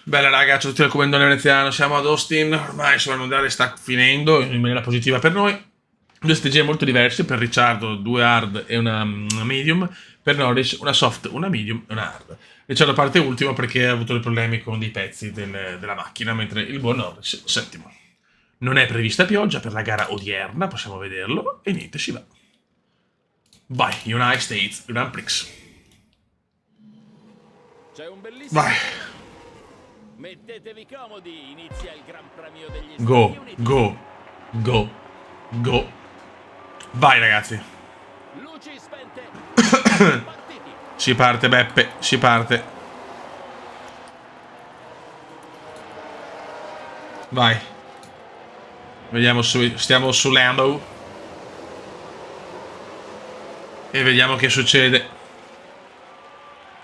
Bella raga, ciao a tutti dal Comandone Veneziano, siamo ad Austin, ormai insomma il mondiale sta finendo in maniera positiva per noi. Due strategie molto diverse, per Ricciardo due hard e una medium, per Norris una soft, una medium e una hard. Ricciardo parte ultimo perché ha avuto dei problemi con dei pezzi della macchina, mentre il buon Norris settimo. Non è prevista pioggia per la gara odierna, possiamo vederlo, e niente, si va. Vai, United States Grand Prix. C'è un bellissimo Vai. Mettetevi comodi, inizia il Gran Premio degli Stati Go, Uniti. go, go, go. Vai ragazzi. Luci spente. Partiti. Si parte Beppe, si parte. Vai. Vediamo stiamo su Lambo. E vediamo che succede.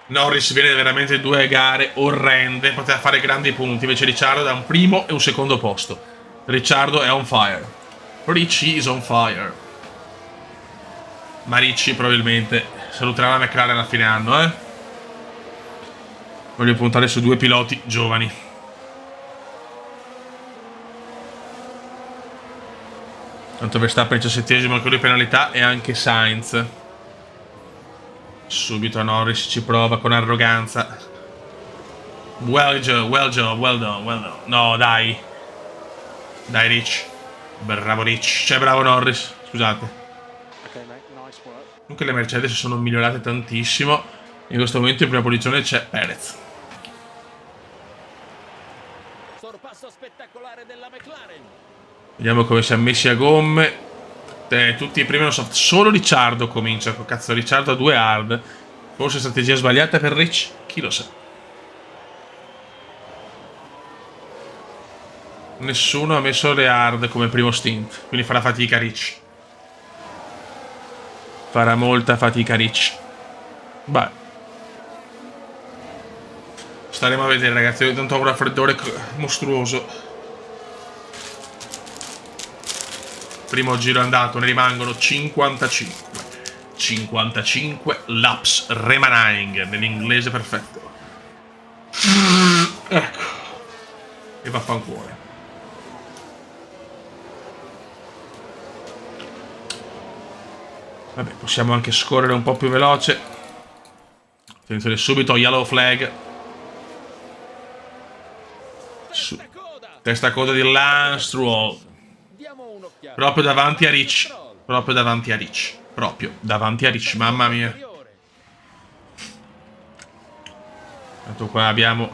Norris viene veramente due gare orrende, poteva fare grandi punti, invece Ricciardo da un primo e un secondo posto. Ricciardo è on fire. Ricci is on fire. Ma Ricci probabilmente saluterà la McLaren a fine anno, eh. Voglio puntare su due piloti giovani. Tanto Verstappen 17esimo, anche lui penalità, e anche Sainz. Subito Norris ci prova con arroganza. Well job, well job, well done, well done. No, dai. Dai Rich. Bravo Rich. Cioè bravo Norris, scusate. Comunque le Mercedes sono migliorate tantissimo. In questo momento in prima posizione c'è Perez. Sorpasso spettacolare della McLaren. Vediamo come si è messi a gomme. Tutti i primi non so. Solo Ricciardo comincia. Cazzo, Ricciardo ha due hard. Forse strategia sbagliata per Rich? Chi lo sa. Nessuno ha messo le hard come primo stint. Quindi farà fatica Rich. Farà molta fatica Rich. Beh. Staremo a vedere ragazzi. Io tanto ho un raffreddore mostruoso. Primo giro andato, ne rimangono 55. 55 laps remaining, nell'inglese perfetto. Ecco. E vaffanculo. Vabbè, possiamo anche scorrere un po' più veloce. Attenzione subito, yellow flag. Testa coda di Lance Stroll. Proprio davanti a Rich. Proprio davanti a Rich. Proprio davanti a Rich, mamma mia. Tanto qua abbiamo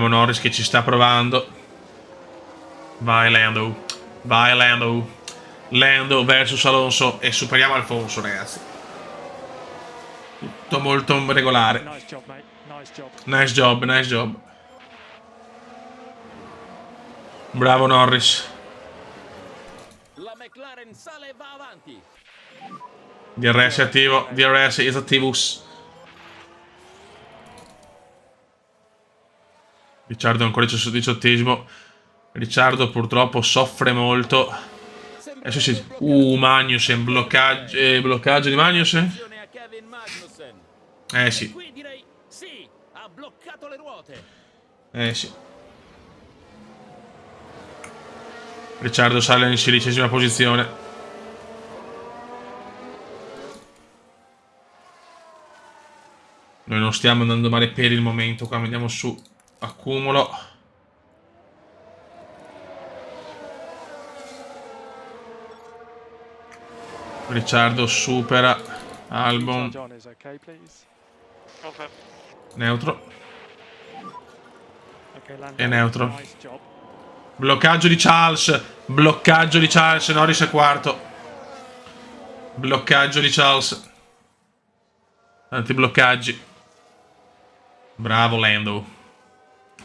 Norris che ci sta provando. Vai Lando. Vai Lando. Lando versus Alonso. E superiamo Alfonso ragazzi. Tutto molto regolare. Nice job, nice job. Bravo Norris. La McLaren sale e va avanti. DRS attivo, DRS is attivus. Ricciardo ancora 18esimo. Ricciardo purtroppo soffre molto. Adesso sì. Magnussen, bloccaggio di Magnussen. Sì. Qui direi sì, ha bloccato le ruote. Sì. Ricciardo sale in 16esima posizione. Noi non stiamo andando male per il momento. Qua andiamo su accumulo. Ricciardo supera Albon. Neutro. E neutro. Bloccaggio di Charles. Bloccaggio di Charles. Norris è quarto. Bloccaggio di Charles. Tanti bloccaggi. Bravo Lando.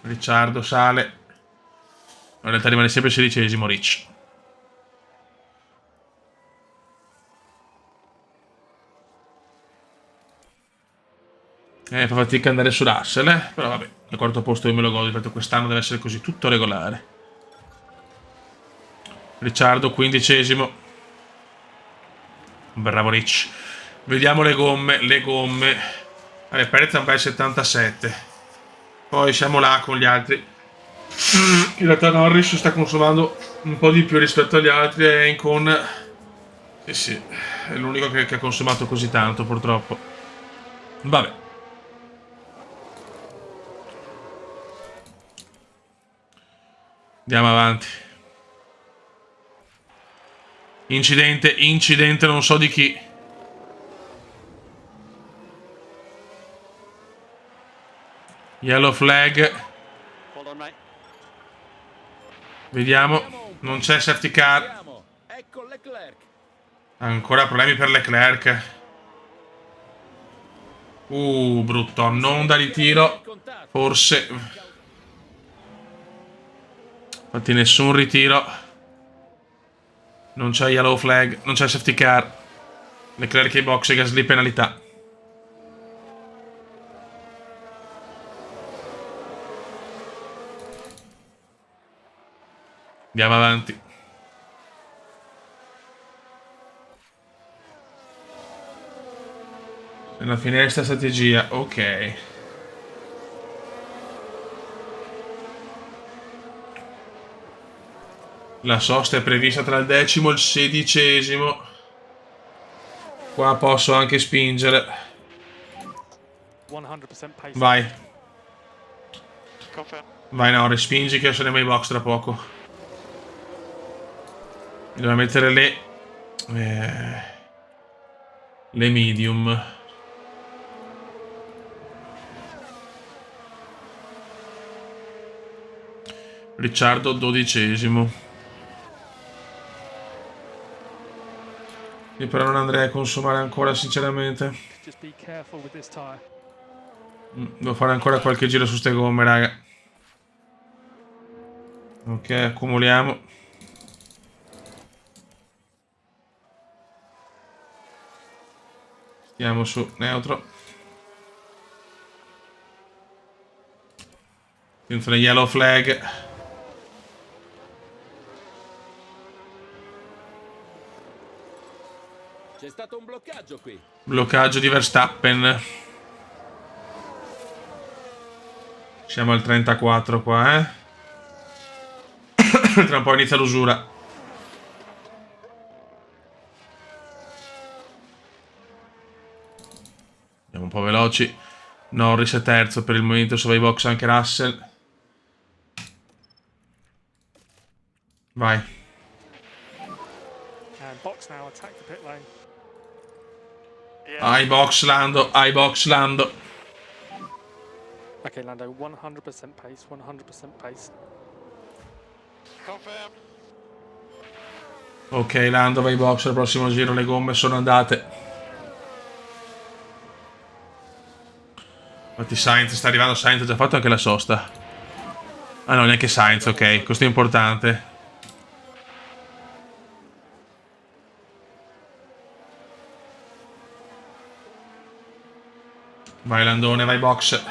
Ricciardo sale. In realtà rimane sempre 16esimo Rich. Fa fatica andare su Russell, però vabbè, al quarto posto io me lo godo, perché quest'anno deve essere così, tutto regolare. Ricciardo 15esimo. Bravo Rich. Vediamo le gomme, Vabbè, Perez è un bel 77. Poi siamo là con gli altri. In realtà Norris sta consumando un po' di più rispetto agli altri e Incon... Sì, sì, è l'unico che ha consumato così tanto, purtroppo. Vabbè. Andiamo avanti. Incidente non so di chi. Yellow flag. Vediamo. Non c'è safety car. Ecco Leclerc. Ancora problemi per Leclerc. Brutto. Non da ritiro. Forse. Infatti nessun ritiro. Non c'è yellow flag. Non c'è safety car. Leclerc ai box e Gasly penalità. Andiamo avanti. Nella finestra strategia, ok. La sosta è prevista tra il 10° e il 16°. Qua posso anche spingere. 100% pace. Vai. Vai no, respingi che saremo ai box tra poco. Mi devo mettere le medium. Ricciardo 12°. Io però non andrei a consumare ancora sinceramente. Just be careful with this tire. Devo fare ancora qualche giro su ste gomme, raga. Ok, accumuliamo. Stiamo su neutro. Attenzione yellow flag. C'è stato un bloccaggio qui. Bloccaggio di Verstappen. Siamo al 34 qua, Tra un po' inizia l'usura. Andiamo un po' veloci. Norris è terzo per il momento, su vai box anche Russell. Vai. And box now, attack the pit lane. Ai box Lando, ai box Lando. Okay, Lando, 100% pace, 100% pace. Confirm. Ok, Lando, vai box al prossimo giro, le gomme sono andate. Infatti Sainz sta arrivando, Sainz ha già fatto anche la sosta. Ah no, neanche Sainz, ok, questo è importante. Vai Landone, vai box.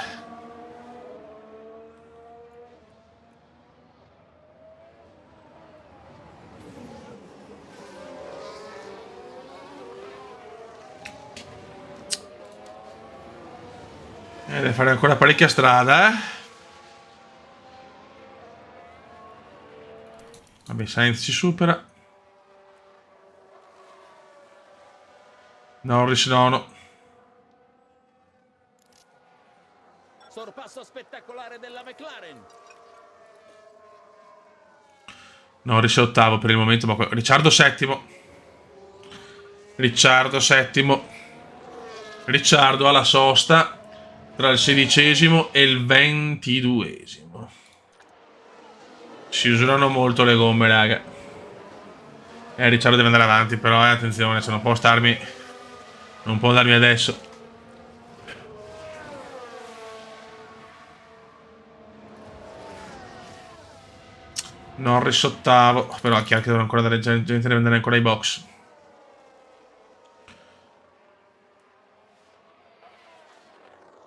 Deve fare ancora parecchia strada, Vabbè, Sainz ci supera. Norris nono. Sorpasso spettacolare della McLaren. Norris è ottavo per il momento, ma Ricciardo settimo. Ricciardo settimo. Ricciardo alla sosta tra il 16° e il 22°. Si usurano molto le gomme, raga. Ricciardo deve andare avanti, però attenzione, se non può starmi. Non può darmi adesso. Norris ottavo, però è chiaro che devono ancora dare gente, deve andare ancora ai box.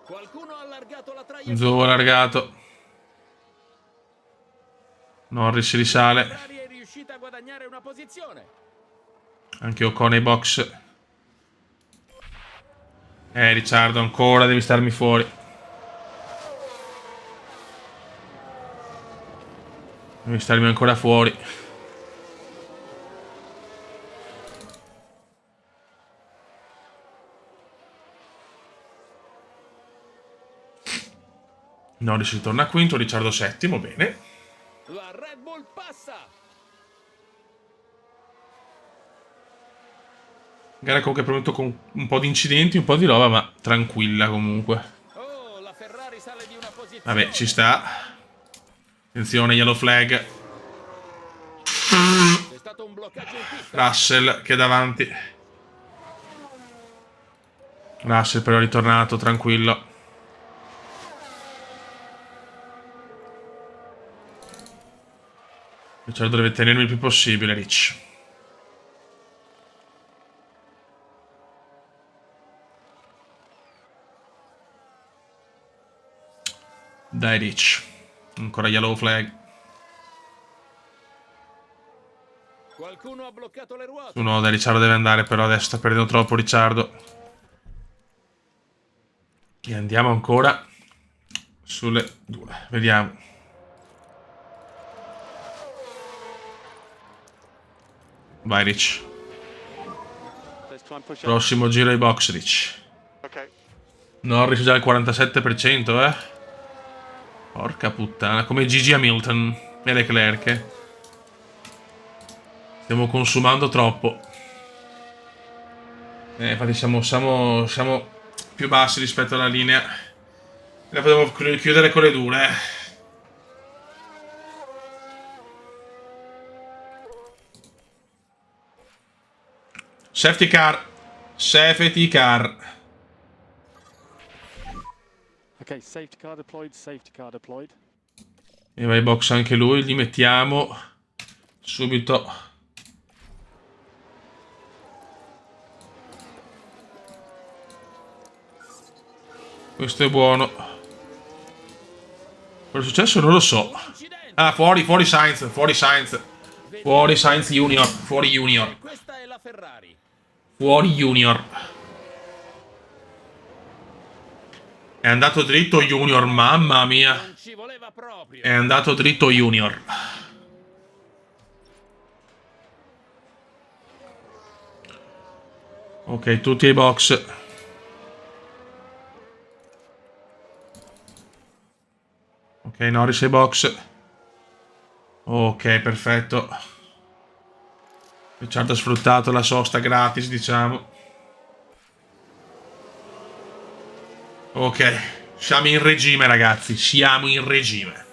Qualcuno ha allargato la traiettoria. Zovo allargato. Norris risale. Ferrari è riuscita a guadagnare una posizione. Anche Ocon ai box. Ricciardo, ancora devi starmi fuori. Devi starmi ancora fuori. Norris ritorna quinto, Ricciardo settimo, bene. La Red Bull passa. Gara comunque prometto con un po' di incidenti, un po' di roba, ma tranquilla comunque. Oh, la Ferrari sale di una posizione. Vabbè, ci sta. Attenzione, yellow flag. C'è stato un bloccaggio in pista. Russell che è davanti. Russell però è ritornato, tranquillo. Ricciardo deve tenermi il più possibile, Rich. Dai, Rich. Ancora yellow flag. Qualcuno ha bloccato le ruote. Uno da Ricciardo deve andare, però adesso sta perdendo troppo Ricciardo. E andiamo ancora sulle due. Vediamo. Vai, Rich. Let's try and push up. Prossimo giro ai box, Rich. Okay. Norris già al 47%, eh. Porca puttana. Come Gigi Hamilton e Leclerc. Stiamo consumando troppo. Infatti siamo più bassi rispetto alla linea. La potevo chiudere con le dure, Safety car. Safety car. Okay, safety car deployed, safety car deployed. E vai box anche lui. Gli mettiamo subito. Questo è buono. Cosa è successo? Non lo so. Incidente. Ah, fuori Sainz. Fuori Sainz. Fuori Sainz Junior. Fuori Junior. Questa è la Ferrari. Fuori Junior. È andato dritto Junior, mamma mia. Non ci voleva proprio. È andato dritto Junior. Ok, tutti ai box. Ok, Norris ai box. Ok, perfetto. Ricciardo ha sfruttato la sosta gratis, diciamo. Ok, siamo in regime, ragazzi. Siamo in regime.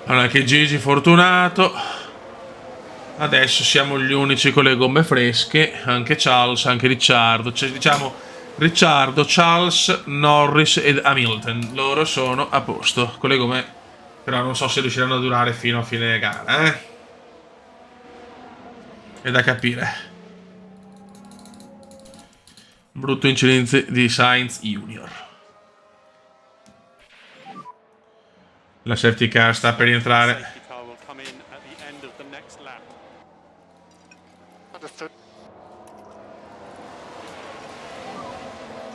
Allora, che Gigi fortunato. Adesso siamo gli unici con le gomme fresche. Anche Charles, anche Ricciardo. Cioè, diciamo, Ricciardo, Charles, Norris ed Hamilton. Loro sono a posto con le gomme. Però non so se riusciranno a durare fino a fine gara, eh. È da capire. Brutto incidente di Sainz Junior. La safety car sta per rientrare. Safety car will come in at the end of the next lap. Understood.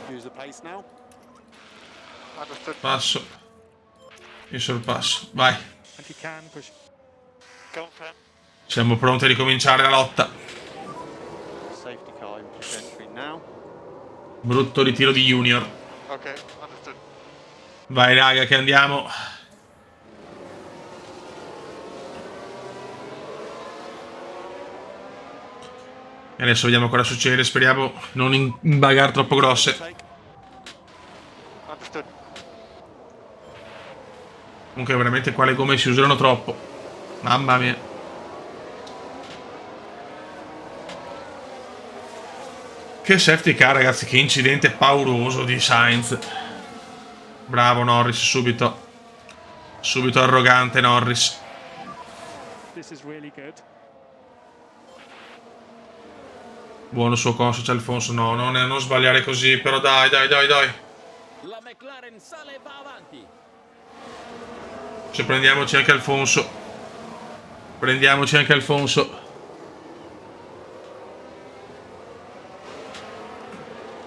Use the pace now. Understood. Passo. Io sorpasso. Vai. And you can push. Confirm. Siamo pronti a ricominciare la lotta. Safety car in push entry now. Brutto ritiro di Junior. Okay, understood. Vai raga che andiamo. E adesso vediamo cosa succede. Speriamo non in bagarre troppo grosse. Take. Understood. Comunque veramente qua le gomme si usano troppo. Mamma mia. Che safety car, ragazzi. Che incidente pauroso di Sainz. Bravo Norris, subito. Subito arrogante Norris. This is really good. Buono suo conscio Alfonso. No, non sbagliare così. Però dai. La McLaren sale e va avanti. Se prendiamoci anche Alfonso.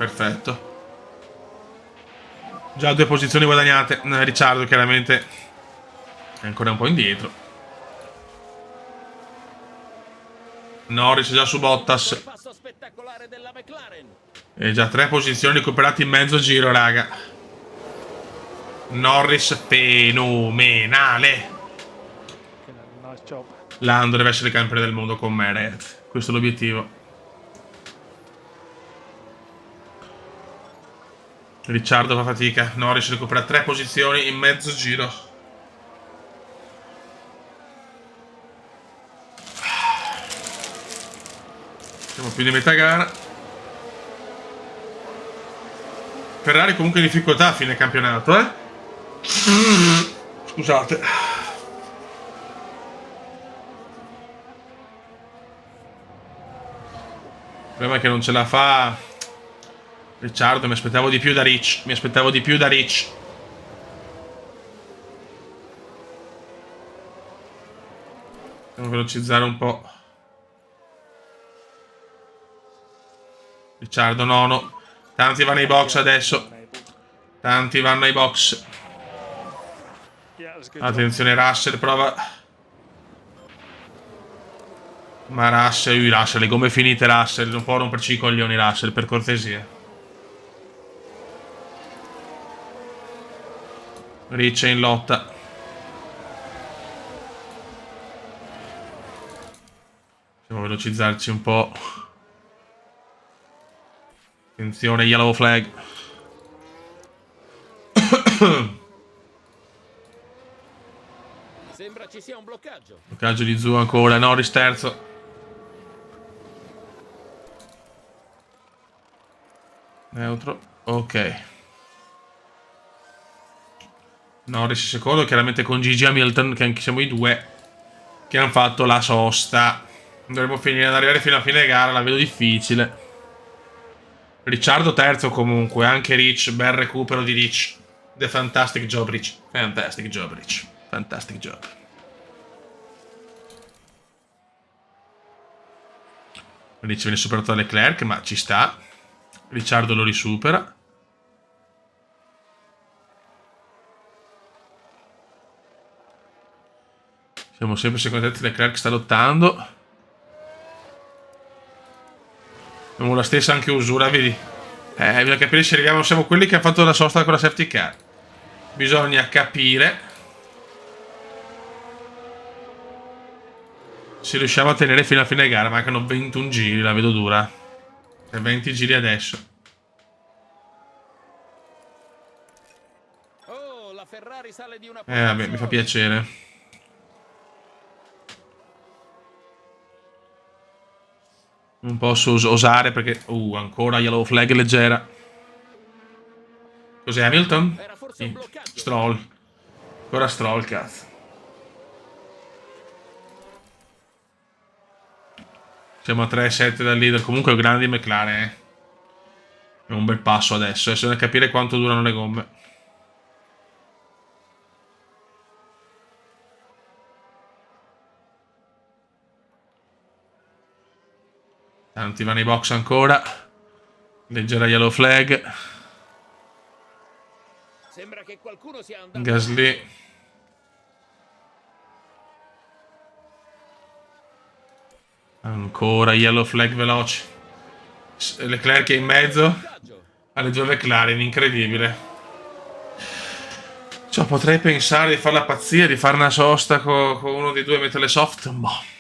Perfetto. Già 2 posizioni guadagnate. Ricciardo chiaramente è ancora un po' indietro. Norris già su Bottas. Passo spettacolare della McLaren. E già 3 posizioni recuperate in mezzo giro, raga. Norris fenomenale. Nice job. Lando deve essere il campione del mondo con me, ragazzi. Questo è l'obiettivo. Ricciardo fa fatica. Norris recupera 3 posizioni in mezzo giro. Siamo più di metà gara. Ferrari comunque in difficoltà a fine campionato, eh? Scusate. Il problema è che non ce la fa Ricciardo. Mi aspettavo di più da Rich. Devo velocizzare un po'. Ricciardo nono. Tanti vanno ai box adesso. Tanti vanno ai box. Yeah, it was a good job. Attenzione, Russell prova. Ma Russell, le gomme finite, Russell. Non può romperci i coglioni, Russell, per cortesia. Rich è in lotta. Possiamo velocizzarci un po'. Attenzione, yellow flag. Sembra ci sia un bloccaggio. Bloccaggio di Zu ancora. Norris terzo. Neutro. Ok. Norris secondo, chiaramente con Gigi Hamilton, che anche siamo i due che hanno fatto la sosta. Dovremmo finire ad arrivare fino a fine gara, la vedo difficile. Ricciardo terzo comunque, anche Rich, bel recupero di Rich. The fantastic job, Rich. Fantastic job, Rich. Fantastic job. Rich viene superato da Leclerc, ma ci sta. Ricciardo lo risupera. Siamo sempre secondo te, Leclerc sta lottando. Abbiamo la stessa anche usura, vedi? Bisogna capire se arriviamo. Siamo quelli che hanno fatto la sosta con la safety car. Bisogna capire se riusciamo a tenere fino a fine gara. Mancano 21 giri, la vedo dura. 20 giri adesso. Oh, la Ferrari sale di una Vabbè, mi fa piacere. Non posso osare perché... ancora yellow flag leggera. Cos'è, Hamilton? Era forse un Sì. bloccaggio. Stroll. Ancora Stroll, cazzo. Siamo a 3-7 dal leader. Comunque grandi McLaren, eh. È un bel passo adesso. Adesso bisogna capire quanto durano le gomme. Tanti vanno ai box ancora. Leggera yellow flag. Sembra che qualcuno sia andato. Gasly. Ancora yellow flag veloce. Leclerc è in mezzo alle due McLaren, incredibile. Cioè, potrei pensare di fare la pazzia, di fare una sosta con uno dei due, metterle soft. Boh.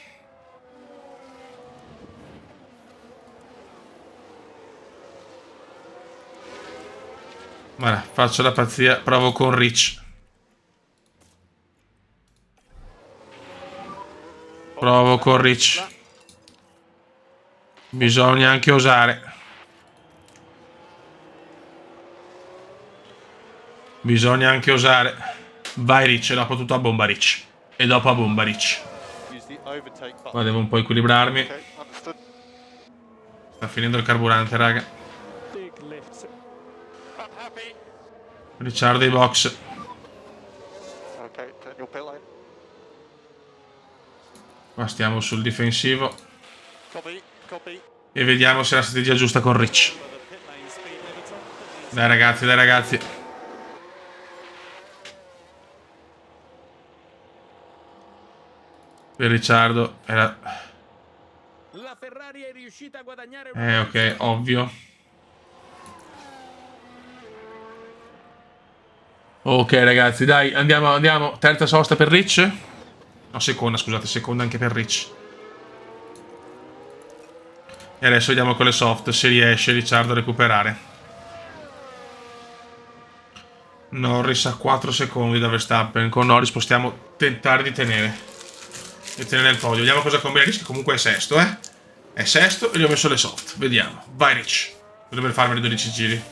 Guarda, faccio la pazzia, provo con Rich. Provo con Rich. Bisogna anche osare. Bisogna anche osare. Vai Rich, e dopo tutto a bomba Rich. E dopo a bomba Rich. Ma devo un po' equilibrarmi. Sta finendo il carburante, raga. Big lift. Ricciardo ai box. Qua stiamo sul difensivo. E vediamo se è la strategia giusta con Rich. Dai ragazzi, dai ragazzi. Per Ricciardo era... La Ferrari è riuscita a guadagnare una ok, posizione. ovvio. Ok ragazzi, dai, andiamo, andiamo. Terza sosta per Rich. No, seconda, scusate, seconda anche per Rich. E adesso vediamo con le soft se riesce Ricciardo a recuperare. Norris a 4 secondi da Verstappen. Con Norris possiamo tentare di tenere il podio. Vediamo cosa combina Rich, che comunque è sesto, eh. È sesto e gli ho messo le soft. Vediamo. Vai Rich. Dovrebbe farmi 12 giri.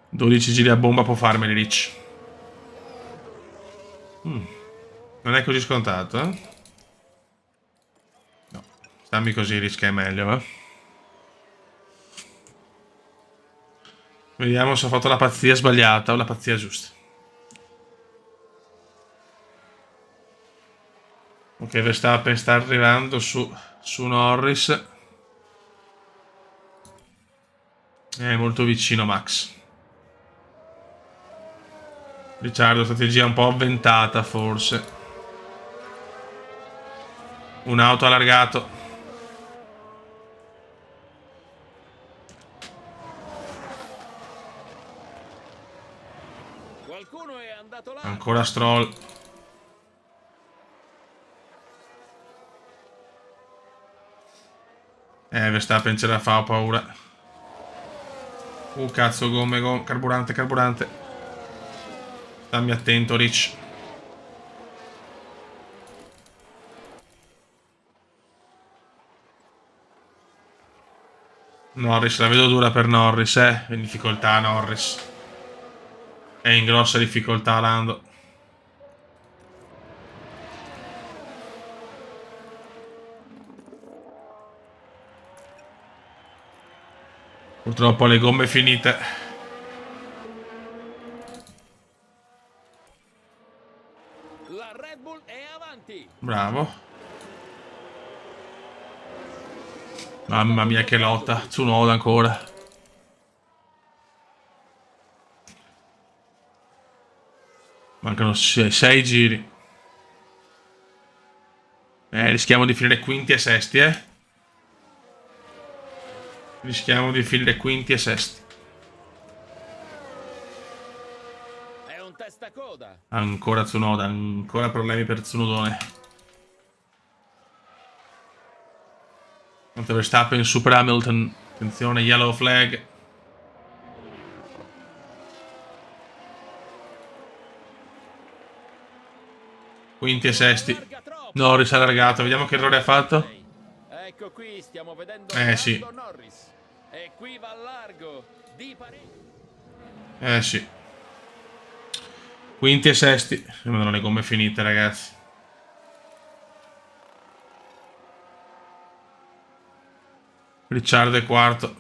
12 giri a bomba può farmeli Rich. Non è così scontato, eh? No. Stammi così Rich che è meglio, eh. Vediamo se ho fatto la pazzia sbagliata o la pazzia giusta. Ok, Verstappen sta arrivando su Norris. È molto vicino Max. Ricciardo, strategia un po' avventata forse. Un'auto allargato. Qualcuno è andato là. Ancora Stroll. Verstappen ce la fa, ho paura. Cazzo, gomme, carburante, carburante. Stammi attento, Rich. Norris, la vedo dura per Norris, È in difficoltà Norris. È in grossa difficoltà Lando. Purtroppo le gomme finite. La Red Bull è avanti. Bravo. Mamma mia che lotta. Tsunoda ancora. Mancano 6 giri. Rischiamo di finire quinti e sesti, Rischiamo di finire quinti e sesti. È un testacoda. Ancora Tsunoda, ancora problemi per Tsunodone. Mentre Verstappen supera Hamilton. Attenzione, yellow flag. Quinti e sesti. Allarga troppo. Norris ha allargato, vediamo che errore ha fatto. Ecco qui, stiamo vedendo Sì. Lando Norris. E qui va largo. Di parecchio. Sì. Quinti e sesti. Sembrano le gomme finite, ragazzi. Ricciardo è quarto.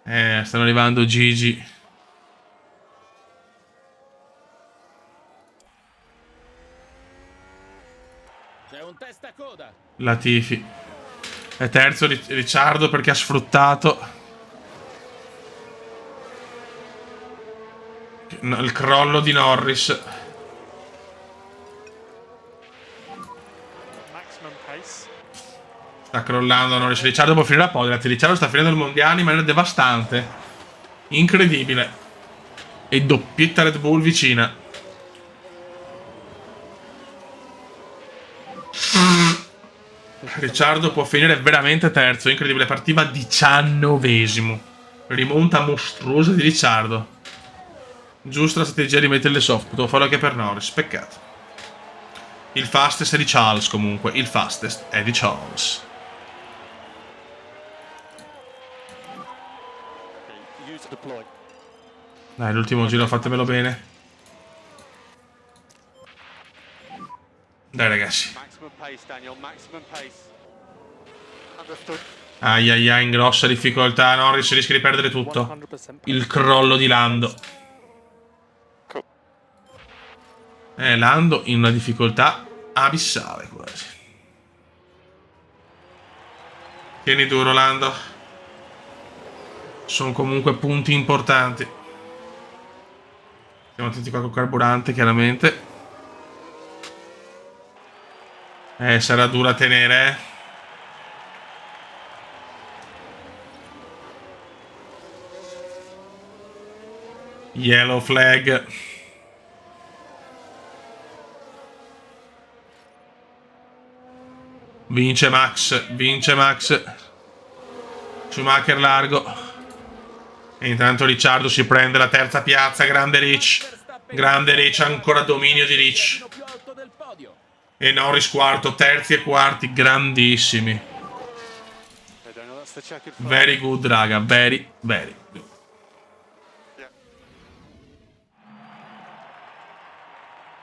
Stanno arrivando Gigi. C'è un testacoda. Latifi. È terzo Ricciardo perché ha sfruttato il crollo di Norris. Maximum pace. Sta crollando Norris. Ricciardo può finire a podio. Ragazzi, Ricciardo sta finendo il mondiale in maniera devastante. Incredibile. E doppietta Red Bull vicina. Ricciardo può finire veramente terzo. Incredibile. Partiva 19esimo. Rimonta mostruosa di Ricciardo. Giusta la strategia di mettere le soft. Potevo farlo anche per Norris. Peccato. Il fastest è di Charles comunque. Il fastest è di Charles. Okay, use deploy. Dai, l'ultimo giro fatemelo bene. Dai ragazzi. Maximum pace, Daniel. Maximum pace. Understood. Ai ai ai, in grossa difficoltà. Norris rischia di perdere tutto. 100% pace. Il crollo di Lando. Cool. Lando in una difficoltà abissale quasi. Tieni duro, Lando. Sono comunque punti importanti. Stiamo attenti qua col carburante, chiaramente. Sarà dura a tenere, eh. Yellow flag. Vince Max, vince Max. Schumacher largo. E intanto Ricciardo si prende la terza piazza. Grande Rich. Grande Rich, ancora dominio di Rich. più alto del podio. E Norris quarto, terzi e quarti, grandissimi. Hey, Daniel, that's the checkered flag. Very good, raga, very, very good. Yeah.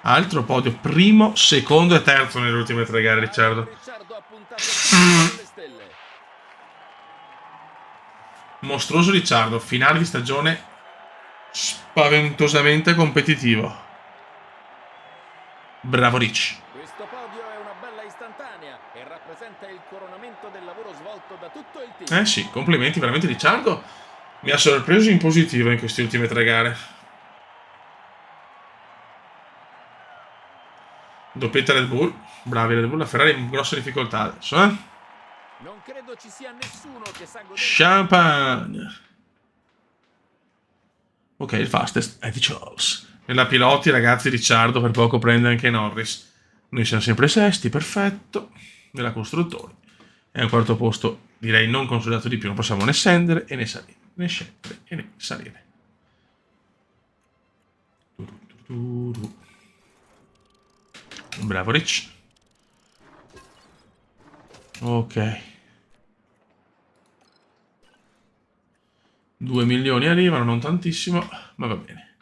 Altro podio, primo, secondo e terzo nelle ultime 3 gare, Ricciardo. Ricciardo ha puntato alle stelle. Mostruoso Ricciardo, finale di stagione spaventosamente competitivo. Bravo Rich. Questo podio è una bella istantanea e rappresenta il coronamento del lavoro svolto da tutto il team. Sì, complimenti, veramente Ricciardo mi ha sorpreso in positivo in queste ultime 3 gare. Doppietta Red Bull, bravi Red Bull, la Ferrari in grossa difficoltà adesso, eh? Non credo ci sia nessuno che sa godere. Champagne. Ok, il fastest è di Charles. Nella piloti, ragazzi, Ricciardo per poco prende anche Norris. Noi siamo sempre sesti, perfetto. Nella costruttori. È un quarto posto, direi, non consolidato di più. Non possiamo né scendere e né salire. Né scendere e né salire. Bravo Rich. Ok. 2 milioni arrivano, non tantissimo, ma va bene.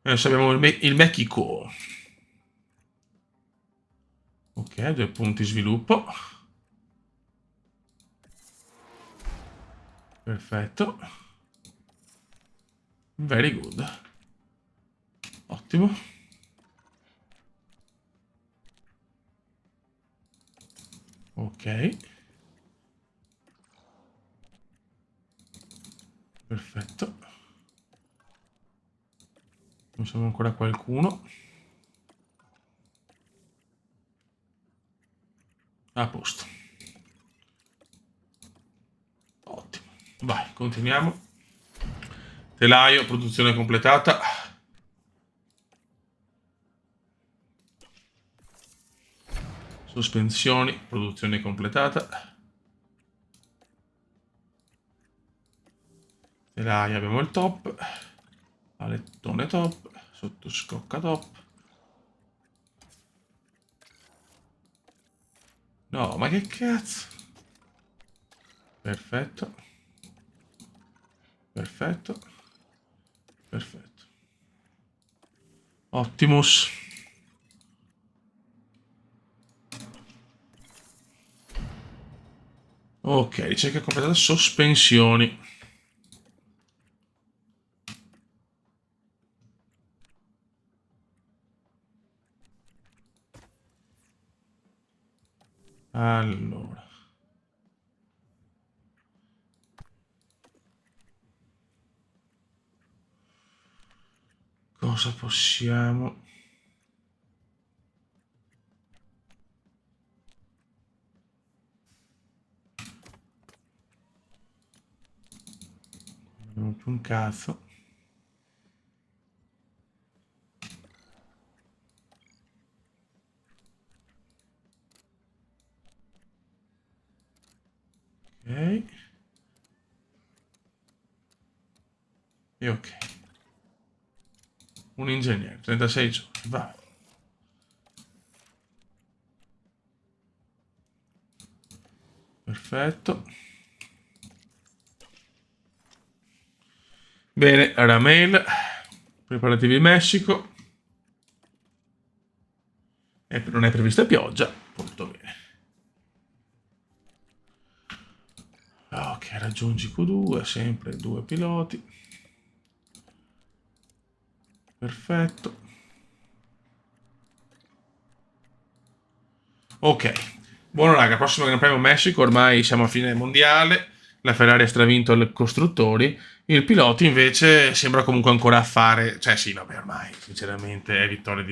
Adesso abbiamo il Mexico. Ok, 2 punti sviluppo. Perfetto. Very good. Ottimo. Ok. Perfetto. Non siamo ancora qualcuno. A posto. Ottimo. Vai, continuiamo. Telaio, produzione completata. Sospensioni, produzione completata. Telaio abbiamo il top. Palettone top. Sottoscocca top. No, ma che cazzo? Perfetto. Perfetto. Perfetto. Optimus. Ok, ricerca completata, sospensioni. Allora. Cosa possiamo... Non più un cazzo. Ok. E ok. Un ingegnere, 36 giorni, va. Perfetto. Bene, Ramel. Preparativi Messico. E non è prevista pioggia. Molto bene. Ok, raggiungi Q2, sempre 2 piloti. Perfetto. Ok, Buono raga, prossimo Gran Premio Messico, ormai siamo a fine mondiale, la Ferrari ha stravinto i costruttori, il pilota invece sembra comunque ancora a fare, cioè sì, vabbè ormai sinceramente è vittoria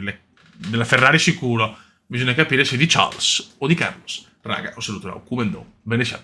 della Ferrari sicuro, bisogna capire se di Charles o di Carlos. Raga, un saluto da Kumendo, bene ciao.